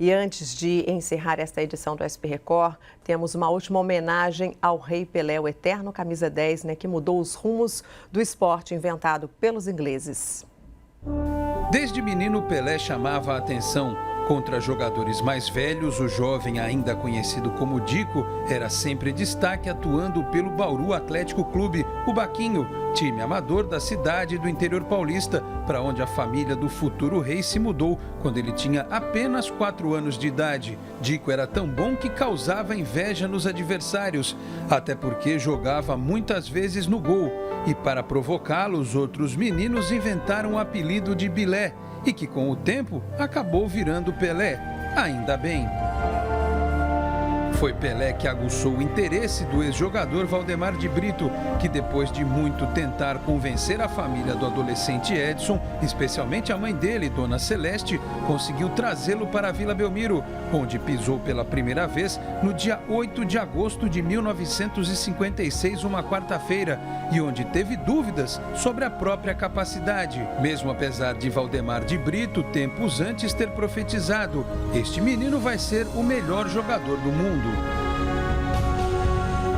E antes de encerrar esta edição do SP Record, temos uma última homenagem ao Rei Pelé, o eterno camisa 10, que mudou os rumos do esporte inventado pelos ingleses. Desde menino, Pelé chamava a atenção. Contra jogadores mais velhos, o jovem, ainda conhecido como Dico, era sempre destaque atuando pelo Bauru Atlético Clube, o Baquinho, time amador da cidade do interior paulista, para onde a família do futuro rei se mudou quando ele tinha apenas 4 anos de idade. Dico era tão bom que causava inveja nos adversários, até porque jogava muitas vezes no gol. E para provocá-lo, os outros meninos inventaram o apelido de Bilé, e que com o tempo acabou virando Pelé, ainda bem. Foi Pelé que aguçou o interesse do ex-jogador Valdemar de Brito, que depois de muito tentar convencer a família do adolescente Edson, especialmente a mãe dele, Dona Celeste, conseguiu trazê-lo para a Vila Belmiro, onde pisou pela primeira vez no dia 8 de agosto de 1956, uma quarta-feira, e onde teve dúvidas sobre a própria capacidade, mesmo apesar de Valdemar de Brito, tempos antes, ter profetizado: este menino vai ser o melhor jogador do mundo.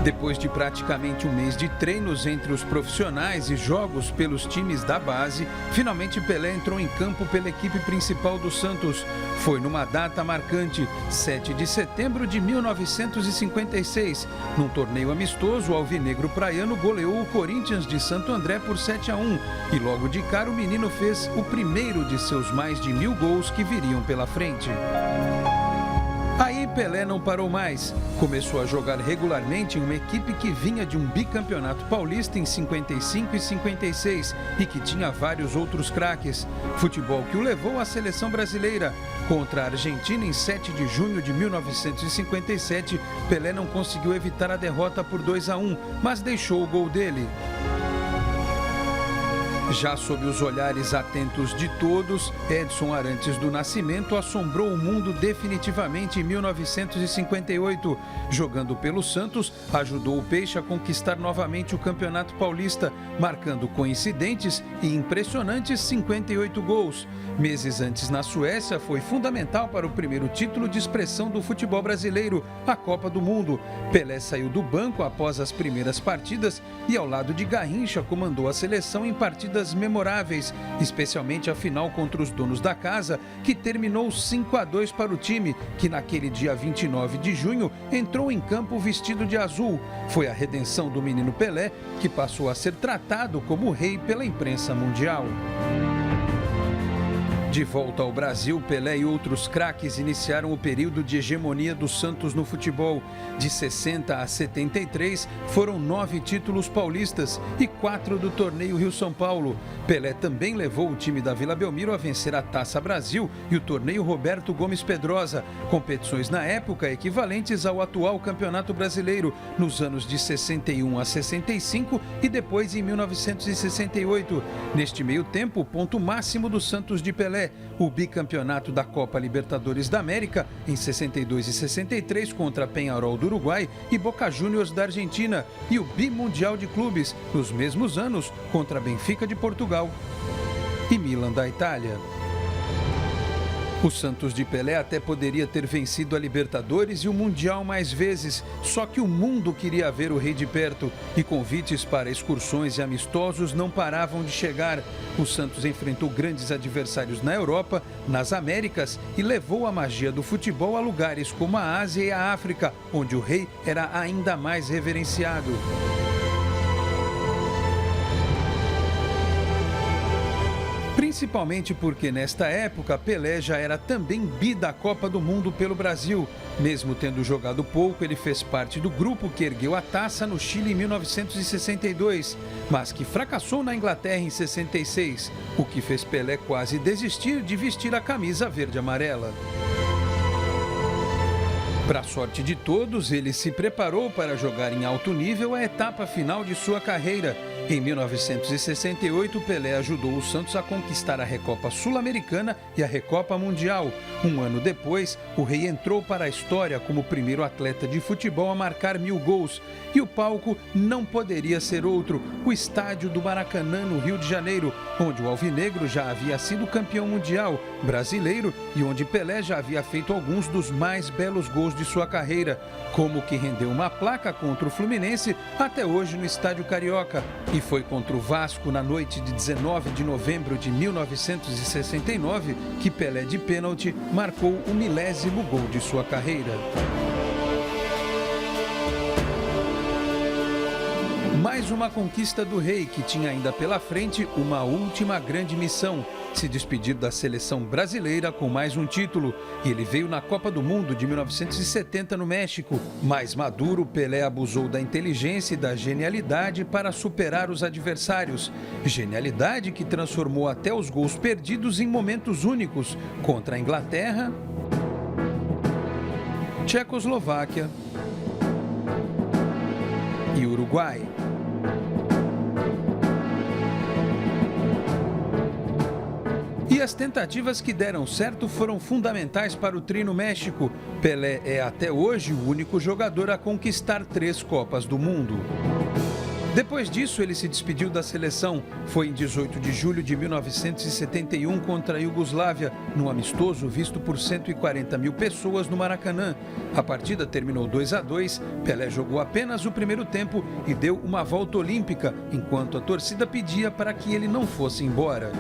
Depois de praticamente um mês de treinos entre os profissionais e jogos pelos times da base, finalmente Pelé entrou em campo pela equipe principal do Santos. Foi numa data marcante, 7 de setembro de 1956. Num torneio amistoso, o alvinegro praiano goleou o Corinthians de Santo André por 7-1. E logo de cara o menino fez o primeiro de seus mais de 1000 gols que viriam pela frente. Aí Pelé não parou mais. Começou a jogar regularmente em uma equipe que vinha de um bicampeonato paulista em 55 e 56 e que tinha vários outros craques. Futebol que o levou à seleção brasileira. Contra a Argentina em 7 de junho de 1957, Pelé não conseguiu evitar a derrota por 2-1, mas deixou o gol dele. Já sob os olhares atentos de todos, Edson Arantes do Nascimento assombrou o mundo definitivamente em 1958. Jogando pelo Santos, ajudou o Peixe a conquistar novamente o Campeonato Paulista, marcando coincidentes e impressionantes 58 gols. Meses antes, na Suécia, foi fundamental para o primeiro título de expressão do futebol brasileiro, a Copa do Mundo. Pelé saiu do banco após as primeiras partidas e, ao lado de Garrincha, comandou a seleção em partidas memoráveis, especialmente a final contra os donos da casa, que terminou 5-2 para o time, que naquele dia 29 de junho entrou em campo vestido de azul. Foi a redenção do menino Pelé, que passou a ser tratado como rei pela imprensa mundial. De volta ao Brasil, Pelé e outros craques iniciaram o período de hegemonia do Santos no futebol. De 60 a 73, foram 9 títulos paulistas e 4 do torneio Rio-São Paulo. Pelé também levou o time da Vila Belmiro a vencer a Taça Brasil e o torneio Roberto Gomes Pedrosa, competições na época equivalentes ao atual Campeonato Brasileiro, nos anos de 61 a 65 e depois em 1968. Neste meio tempo, o ponto máximo do Santos de Pelé, o bicampeonato da Copa Libertadores da América em 62 e 63 contra Peñarol do Uruguai e Boca Juniors da Argentina, e o bimundial de clubes nos mesmos anos contra Benfica de Portugal e Milan da Itália. O Santos de Pelé até poderia ter vencido a Libertadores e o Mundial mais vezes, só que o mundo queria ver o rei de perto e convites para excursões e amistosos não paravam de chegar. O Santos enfrentou grandes adversários na Europa, nas Américas e levou a magia do futebol a lugares como a Ásia e a África, onde o rei era ainda mais reverenciado. Principalmente porque nesta época Pelé já era também bi da Copa do Mundo pelo Brasil. Mesmo tendo jogado pouco, ele fez parte do grupo que ergueu a taça no Chile em 1962, mas que fracassou na Inglaterra em 66, o que fez Pelé quase desistir de vestir a camisa verde-amarela. Para a sorte de todos, ele se preparou para jogar em alto nível a etapa final de sua carreira Em 1968, Pelé ajudou o Santos a conquistar a Recopa Sul-Americana e a Recopa Mundial. Um ano depois, o Rei entrou para a história como o primeiro atleta de futebol a marcar 1000 gols. E o palco não poderia ser outro, o estádio do Maracanã, no Rio de Janeiro, onde o alvinegro já havia sido campeão mundial, brasileiro, e onde Pelé já havia feito alguns dos mais belos gols de sua carreira, como o que rendeu uma placa contra o Fluminense até hoje no Estádio Carioca. E foi contra o Vasco na noite de 19 de novembro de 1969 que Pelé, de pênalti, marcou o 1000º gol de sua carreira. Mais uma conquista do Rei, que tinha ainda pela frente uma última grande missão: se despedir da seleção brasileira com mais um título. E ele veio na Copa do Mundo de 1970 no México. Mais maduro, Pelé abusou da inteligência e da genialidade para superar os adversários. Genialidade que transformou até os gols perdidos em momentos únicos contra a Inglaterra, Tchecoslováquia e Uruguai. E as tentativas que deram certo foram fundamentais para o tri no México. Pelé é até hoje o único jogador a conquistar 3 Copas do Mundo. Depois disso, ele se despediu da seleção. Foi em 18 de julho de 1971 contra a Iugoslávia, num amistoso visto por 140 mil pessoas no Maracanã. A partida terminou 2-2, Pelé jogou apenas o primeiro tempo e deu uma volta olímpica, enquanto a torcida pedia para que ele não fosse embora.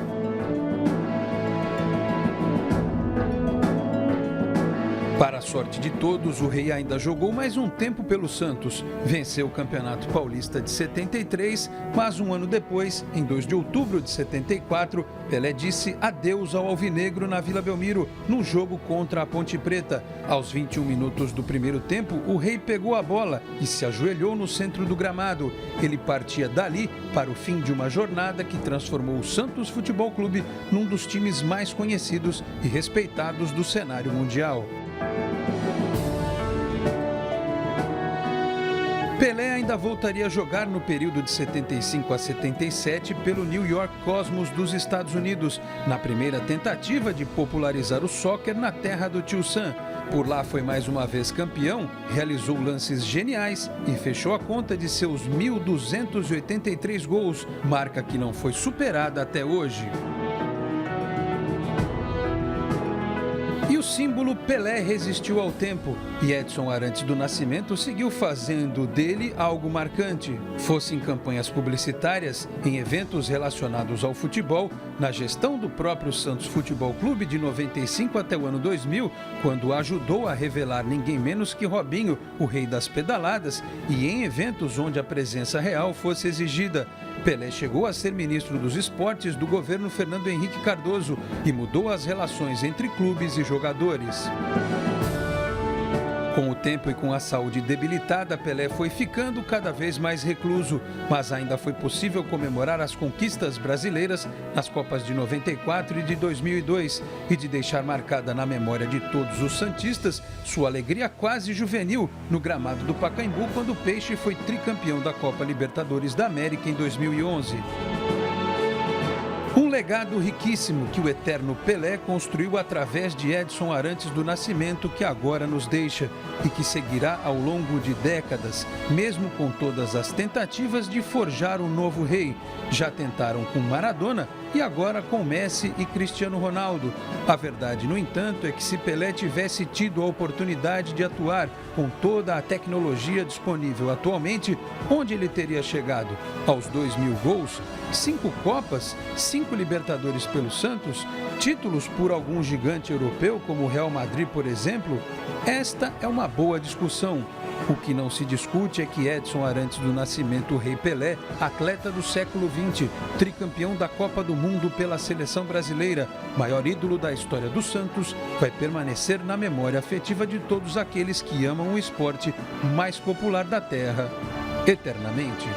Para a sorte de todos, o Rei ainda jogou mais um tempo pelo Santos. Venceu o Campeonato Paulista de 73, mas um ano depois, em 2 de outubro de 74, Pelé disse adeus ao alvinegro na Vila Belmiro, no jogo contra a Ponte Preta. Aos 21 minutos do primeiro tempo, o Rei pegou a bola e se ajoelhou no centro do gramado. Ele partia dali para o fim de uma jornada que transformou o Santos Futebol Clube num dos times mais conhecidos e respeitados do cenário mundial. Pelé ainda voltaria a jogar no período de 75 a 77 pelo New York Cosmos dos Estados Unidos, na primeira tentativa de popularizar o soccer na terra do Tio Sam. Por lá foi mais uma vez campeão, realizou lances geniais e fechou a conta de seus 1.283 gols, marca que não foi superada até hoje. E o símbolo Pelé resistiu ao tempo, e Edson Arantes do Nascimento seguiu fazendo dele algo marcante. Fosse em campanhas publicitárias, em eventos relacionados ao futebol, na gestão do próprio Santos Futebol Clube de 95 até o ano 2000, quando ajudou a revelar ninguém menos que Robinho, o rei das pedaladas, e em eventos onde a presença real fosse exigida. Pelé chegou a ser ministro dos esportes do governo Fernando Henrique Cardoso e mudou as relações entre clubes e jogadores. Com o tempo e com a saúde debilitada, Pelé foi ficando cada vez mais recluso, mas ainda foi possível comemorar as conquistas brasileiras nas Copas de 94 e de 2002 e de deixar marcada na memória de todos os santistas sua alegria quase juvenil no gramado do Pacaembu quando o Peixe foi tricampeão da Copa Libertadores da América em 2011. Um legado riquíssimo que o eterno Pelé construiu através de Edson Arantes do Nascimento, que agora nos deixa e que seguirá ao longo de décadas, mesmo com todas as tentativas de forjar um novo rei. Já tentaram com Maradona e agora com Messi e Cristiano Ronaldo. A verdade, no entanto, é que se Pelé tivesse tido a oportunidade de atuar com toda a tecnologia disponível atualmente, onde ele teria chegado? Aos 2.000 gols, 5 Copas, 5 Libertadores pelo Santos, títulos por algum gigante europeu como o Real Madrid, por exemplo? Esta é uma boa discussão. O que não se discute é que Edson Arantes do Nascimento, o Rei Pelé, atleta do século XX, tricampeão da Copa do Mundo pela seleção brasileira, maior ídolo da história do Santos, vai permanecer na memória afetiva de todos aqueles que amam o esporte mais popular da Terra eternamente.